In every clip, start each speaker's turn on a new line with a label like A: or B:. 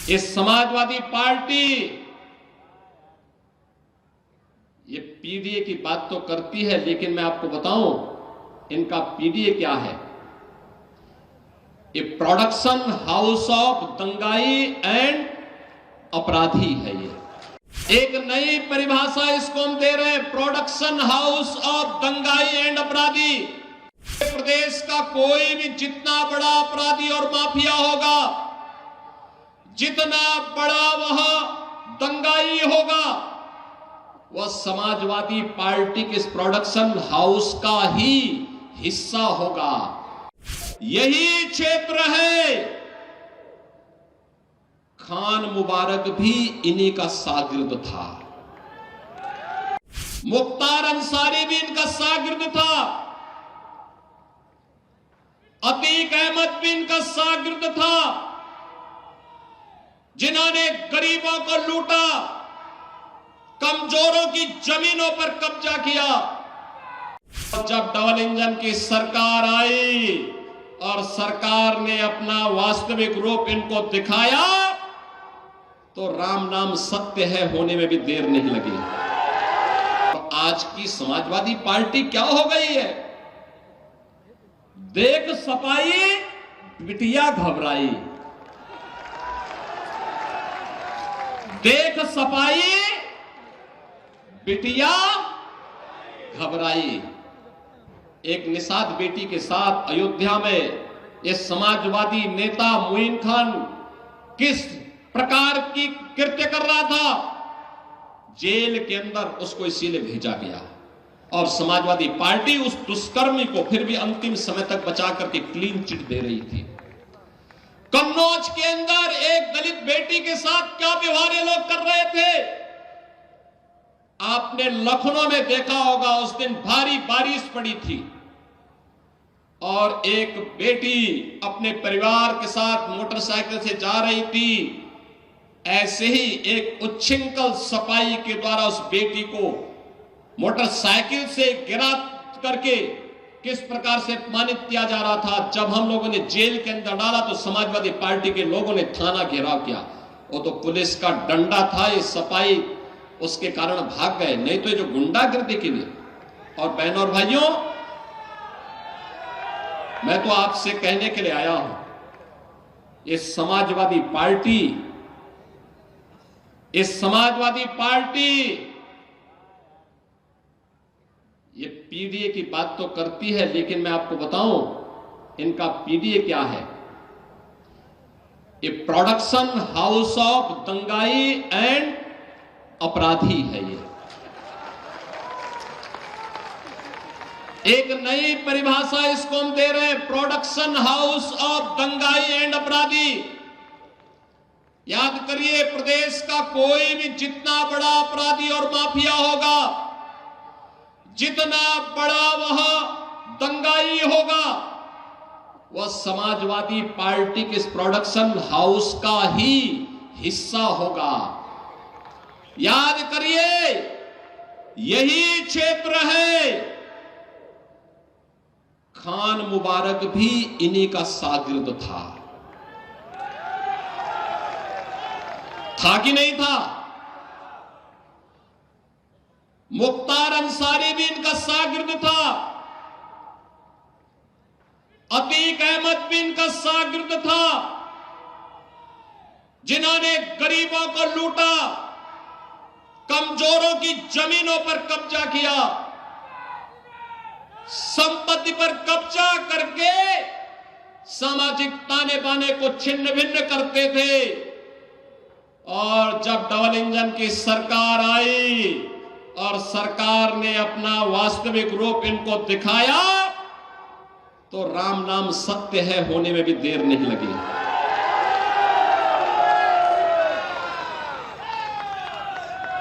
A: ये समाजवादी पार्टी ये पीडीए की बात तो करती है, लेकिन मैं आपको बताऊं इनका पीडीए क्या है। ये प्रोडक्शन हाउस ऑफ दंगाई एंड अपराधी है। ये एक नई परिभाषा इसको हम दे रहे हैं, प्रोडक्शन हाउस ऑफ दंगाई एंड अपराधी। प्रदेश का कोई भी जितना बड़ा अपराधी और माफिया होगा, जितना बड़ा वह दंगाई होगा, वह समाजवादी पार्टी के इस प्रोडक्शन हाउस का ही हिस्सा होगा। यही क्षेत्र है। खान मुबारक भी इन्हीं का शागिर्द था, मुख्तार अंसारी भी इनका शागिर्द था, अतीक अहमद भी इनका शागिर्द था, जिन्होंने गरीबों को लूटा, कमजोरों की जमीनों पर कब्जा किया। जब डबल इंजन की सरकार आई और सरकार ने अपना वास्तविक रूप इनको दिखाया, तो राम नाम सत्य है होने में भी देर नहीं लगी। तो आज की समाजवादी पार्टी क्या हो गई है? देख सपाई बिटिया घबराई, देख सपाई बिटिया घबराई। एक निषाद बेटी के साथ अयोध्या में यह समाजवादी नेता मोइन खान किस प्रकार की कृत्य कर रहा था, जेल के अंदर उसको इसीलिए भेजा गया और समाजवादी पार्टी उस दुष्कर्मी को फिर भी अंतिम समय तक बचा करके क्लीन चिट दे रही थी। कन्नौज के अंदर एक दलित बेटी के साथ क्या व्यवहार ये लोग कर रहे थे, आपने लखनऊ में देखा होगा। उस दिन भारी बारिश पड़ी थी और एक बेटी अपने परिवार के साथ मोटरसाइकिल से जा रही थी। ऐसे ही एक उच्छृंखल सपाई के द्वारा उस बेटी को मोटरसाइकिल से गिरा करके किस प्रकार से अपमानित किया जा रहा था। जब हम लोगों ने जेल के अंदर डाला तो समाजवादी पार्टी के लोगों ने थाना घेराव किया। वो तो पुलिस का डंडा था, ये सपाई उसके कारण भाग गए, नहीं तो ये जो गुंडागर्दी के लिए। और बहनों और भाइयों, मैं तो आपसे कहने के लिए आया हूं, ये समाजवादी पार्टी ये पीडीए की बात तो करती है, लेकिन मैं आपको बताऊं इनका पीडीए क्या है। ये प्रोडक्शन हाउस ऑफ दंगाई एंड अपराधी है। ये एक नई परिभाषा इसको हम दे रहे हैं, प्रोडक्शन हाउस ऑफ दंगाई एंड अपराधी। याद करिए, प्रदेश का कोई भी जितना बड़ा अपराधी और माफिया होगा, जितना बड़ा वह दंगाई होगा, वह समाजवादी पार्टी के इस प्रोडक्शन हाउस का ही हिस्सा होगा। याद करिए, यही क्षेत्र है। खान मुबारक भी इन्हीं का शागिर्द था कि नहीं था? मुख्तार अंसारी भी इनका शागिर्द था, अतीक अहमद भी इनका शागिर्द था, जिन्होंने गरीबों को लूटा, कमजोरों की जमीनों पर कब्जा किया, संपत्ति पर कब्जा करके सामाजिक ताने बाने को छिन्न भिन्न करते थे। और जब डबल इंजन की सरकार आई और सरकार ने अपना वास्तविक रूप इनको दिखाया, तो राम नाम सत्य है होने में भी देर नहीं लगी।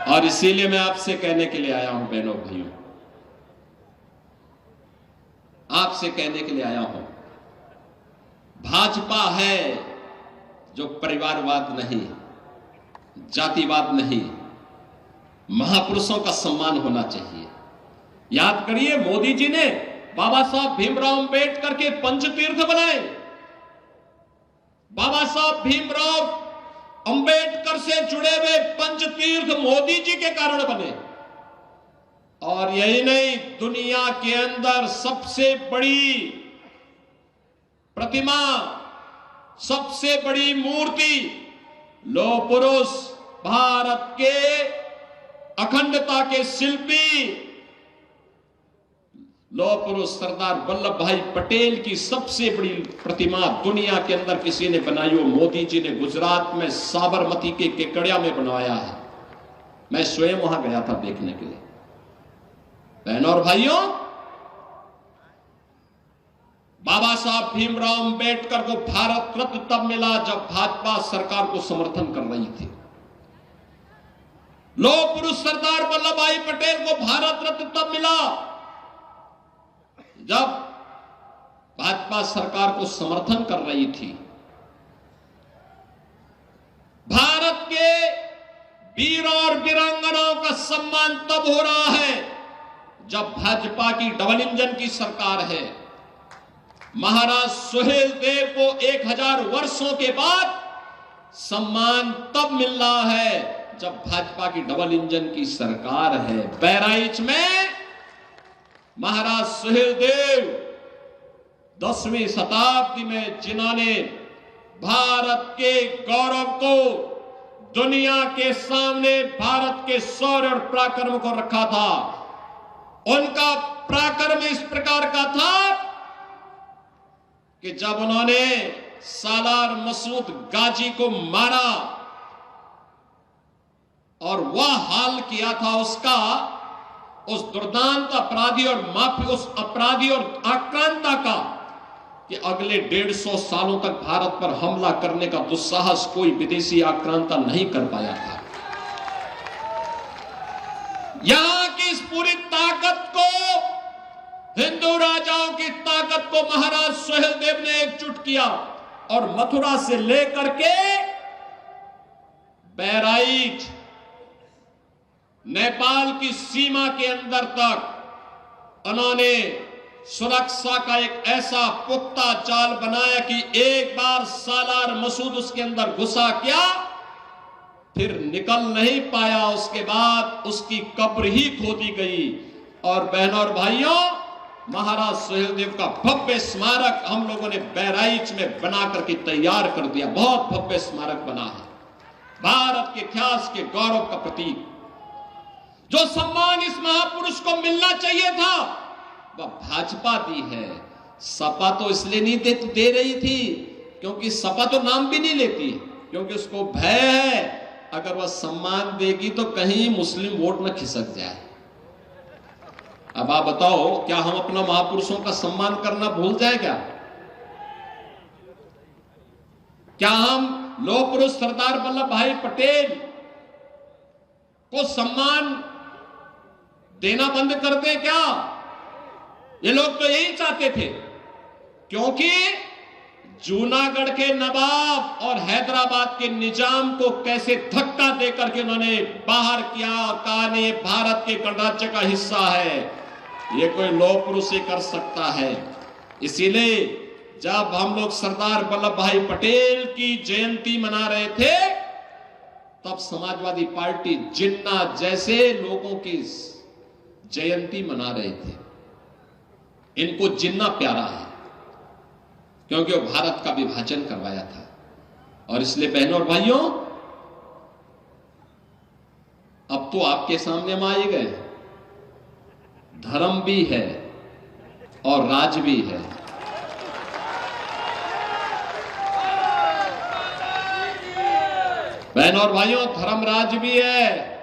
A: और इसीलिए मैं आपसे कहने के लिए आया हूं, बहनों भाइयों, आपसे कहने के लिए आया हूं, भाजपा है जो परिवारवाद नहीं, जातिवाद नहीं, महापुरुषों का सम्मान होना चाहिए। याद करिए, मोदी जी ने बाबा साहब भीमराव अंबेडकर के पंचतीर्थ बनाए। बाबा साहब भीमराव अंबेडकर से जुड़े हुए पंचतीर्थ मोदी जी के कारण बने। और यही नहीं, दुनिया के अंदर सबसे बड़ी प्रतिमा, सबसे बड़ी मूर्ति, लौह पुरुष, भारत के अखंडता के शिल्पी लौह पुरुष सरदार वल्लभ भाई पटेल की सबसे बड़ी प्रतिमा दुनिया के अंदर किसी ने बनाई हो मोदी जी ने गुजरात में साबरमती के केकड़िया में बनवाया है। मैं स्वयं वहां गया था देखने के लिए। बहनों और भाइयों, बाबा साहब भीमराव अंबेडकर को भारत रत्न तब मिला जब भाजपा सरकार को समर्थन कर रही थी। लौह पुरुष सरदार वल्लभ भाई पटेल को भारत रत्न तब मिला जब भाजपा सरकार को समर्थन कर रही थी। भारत के वीरों और वीरांगनाओं का सम्मान तब हो रहा है जब भाजपा की डबल इंजन की सरकार है। महाराज सुहेलदेव को 1000 वर्षों के बाद सम्मान तब मिल रहा है जब भाजपा की डबल इंजन की सरकार है। बहराइच में महाराज सुहेलदेव 10वीं शताब्दी में जिन्होंने भारत के गौरव को दुनिया के सामने भारत के शौर्य और पराक्रम को रखा था, उनका पराक्रम इस प्रकार का था कि जब उन्होंने सालार मसूद गाजी को मारा और वह हाल किया था उसका, उस दुर्दांत अपराधी और माफी, उस अपराधी और आक्रांता का, कि अगले 150 सालों तक भारत पर हमला करने का दुस्साहस कोई विदेशी आक्रांता नहीं कर पाया था। यहां की इस पूरी ताकत को, हिंदू राजाओं की ताकत को महाराज सुहेलदेव ने एकजुट किया और मथुरा से लेकर के बहराइच नेपाल की सीमा के अंदर तक उन्होंने सुरक्षा का एक ऐसा पुख्ता जाल बनाया कि एक बार सालार मसूद उसके अंदर घुसा क्या, फिर निकल नहीं पाया। उसके बाद उसकी कब्र ही खोदी गई। और बहनों और भाइयों, महाराज सुहेलदेव का भव्य स्मारक हम लोगों ने बहराइच में बना करके तैयार कर दिया। बहुत भव्य स्मारक बना है, भारत के इतिहास के गौरव का प्रतीक। जो सम्मान इस महापुरुष को मिलना चाहिए था वह भाजपा दी है। सपा तो इसलिए नहीं दे रही थी क्योंकि सपा तो नाम भी नहीं लेती, क्योंकि उसको भय है अगर वह सम्मान देगी तो कहीं मुस्लिम वोट न खिसक जाए। अब आप बताओ, क्या हम अपना महापुरुषों का सम्मान करना भूल जाएगा? क्या हम लौह पुरुष सरदार वल्लभ भाई पटेल को सम्मान देना बंद कर दे क्या? ये लोग तो यही चाहते थे, क्योंकि जूनागढ़ के नवाब और हैदराबाद के निजाम को कैसे धक्का देकर के उन्होंने बाहर किया और कहा नहीं, ये भारत के गणराज्य का हिस्सा है, ये कोई लौह पुरुष ही कर सकता है। इसीलिए जब हम लोग सरदार वल्लभ भाई पटेल की जयंती मना रहे थे तब समाजवादी पार्टी जिन्ना जैसे लोगों की जयंती मना रहे थे। इनको जिन्ना प्यारा है क्योंकि वो भारत का विभाजन करवाया था। और इसलिए बहनों और भाइयों, अब तो आपके सामने हम आए गए, धर्म भी है और राज भी है। बहनों और भाइयों, धर्म राज भी है